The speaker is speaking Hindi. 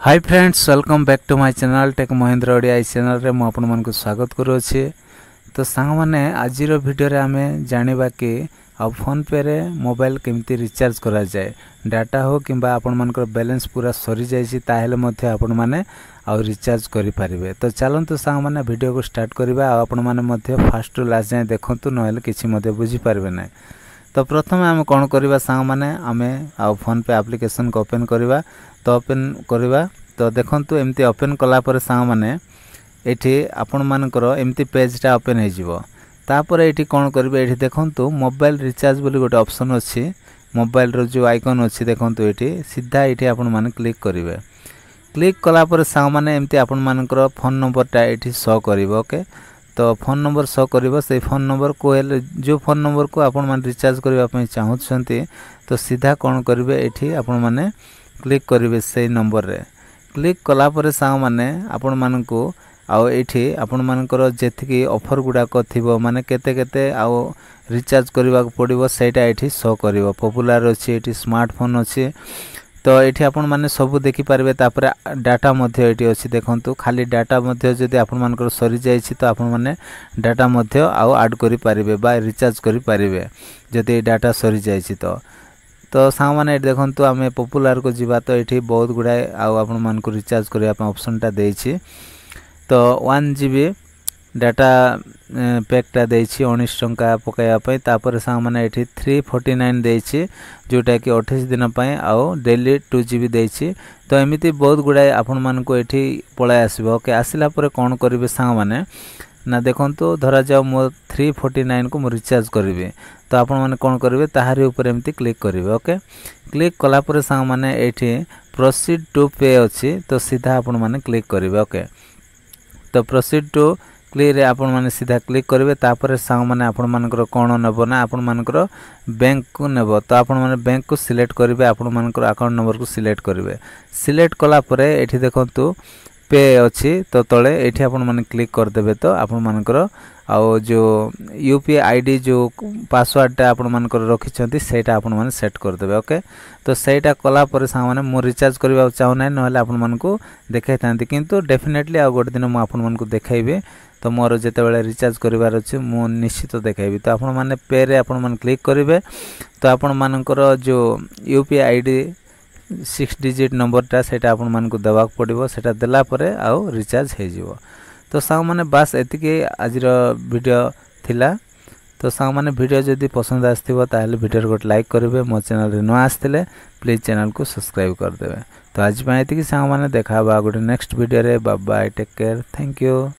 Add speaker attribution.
Speaker 1: Hi friends, welcome back to my channel tech Mahendra Odia. इस चैनल रे मु आपन मन को स्वागत करूछि। तो सांग माने आज रो वीडियो रे हमें जानिबा कि आ फोन पे रे मोबाइल केमती रिचार्ज करा जाए। डाटा हो किंबा आपन मन को बैलेंस पूरा सरी जायछि ताहेले मध्ये आपन माने आ रिचार्ज करि पारिबे। तो चलंतु सांग माने वीडियो को स्टार्ट करबा। आ आपन माने मध्ये फर्स्ट टू लास्ट जाय देखंतु, नहेले किछि मध्ये बुझी पारबे नै। तो प्रथम आम कौन करवा सांग माने आमे आ फोन पे एप्लिकेशन को ओपन करवा। तो ओपन करवा तो देखंतु एमती ओपन कला पर सांग माने एठी आपन मानकर एमती पेजटा ओपन हे जिवो। तापर एठी कौन करबे, एठी देखंतु मोबाइल रिचार्ज बोली गोटे ऑप्शन अछि। मोबाइल रो जो आइकन अछि देखंतु एठी सीधा एठी आपन माने क्लिक करिवे। क्लिक कला पर सांग माने एमती आपन मानकर फोन नंबरटा एठी शो करिवो। ओके, तो फोन नंबर शो करिवो। से फोन नंबर को जो फोन नंबर को आपन मान रिचार्ज करबा पई चाहउछंती, तो सीधा कौन करिवे एठी आपन माने क्लिक करिवे। से नंबर रे क्लिक कला पर सांग माने आपन मान को आउ एठी आपन मानकर जेथिकी ऑफर गुडा को थिबो, माने केते केते आउ रिचार्ज करबा पड़िबो सेटा एठी शो करिवो। पॉपुलर अछि, एठी स्मार्टफोन अछि। तो एठी आपन माने सब देखि पारबे। तापर डाटा मध्ये एठी अछि देखंतु। खाली डाटा मध्ये जदि आपन मानकर सरी जायछि तो आपन माने डाटा मध्ये आउ ऐड करि पारिबे बा रिचार्ज करि पारिबे जदि डाटा सरी जायछि। तो सांग माने देखंतु आमे पॉपुलर को जिबा। तो एठी बहुत गुडाय आउ आपन मानकर रिचार्ज करिया पे ऑप्शनटा देछि। तो 1 GB डाटा पैकटा देछि 19 टंका पकाया पे। तापर सांग माने एठी 349 देछि, जोटा कि 28 दिन पय आउ डेली 2 GB देछि। तो एमिति बहुत गुडाय आपन मान को एठी पळाय आसीबो। ओके, आसिला परे कोन करिवे सांग माने ना देखंतु, धरा जाओ मो 349 को मो रिचार्ज करिवे। तो आपन माने कोन करिवे, ताहारी ऊपर एमिति क्लिक करिवे। ओके, क्लिक कला परे सांग माने एठी प्रोसीड टू पे अछि। तो सीधा आपन माने क्लिक करिवे। ओके, तो प्रोसीड टू क्लिक रे आपन माने सीधा क्लिक करिवे। तापर सांग माने आपन मानकर कोन नेबो ना, आपन मानकर बैंक को नेबो। तो आपन माने बैंक को सिलेक्ट करिवे, आपन मानकर अकाउंट नंबर को सिलेक्ट करिवे। सिलेक्ट कला परे एठी देखंतु पे अछि। तो तळे एठी आपन माने क्लिक कर देबे। तो आपन मानकर आउ जो यूपीआई आईडी जो पासवर्डटा आपन मानकर रखिछंती सेटा आपन माने सेट कर देबे। ओके, तो सेटा कला परे सांग माने मो रिचार्ज करबा चाहू नै, नहले आपन मानको देखाइ थांती। किंतु डेफिनेटली आ गोटे दिन मो आपन मानको देखाइबे। तो मोर जेते बेले रिचार्ज करिवार अछि मो निश्चित देखाइबे। तो आपन माने पे रे आपन माने क्लिक करिवे। तो आपन मानकर जो यूपीआई आईडी 6 डिजिट नंबरटा सेटा आपन मानको देबा पड़िबो। सेटा देला परे आउ रिचार्ज हे जिवो। तो सांग माने बास एतिके आजिर वीडियो थिला। तो सांग माने वीडियो जदि पसंद आस्थिबो ताहेले वीडियो को लाइक करिवे। मो चैनल रे न आस्थिले प्लीज चैनल को सब्सक्राइब कर देबे। तो आज पय एतिके सांग माने देखाबा गोटे नेक्स्ट वीडियो रे। Bye bye, take care, thank you.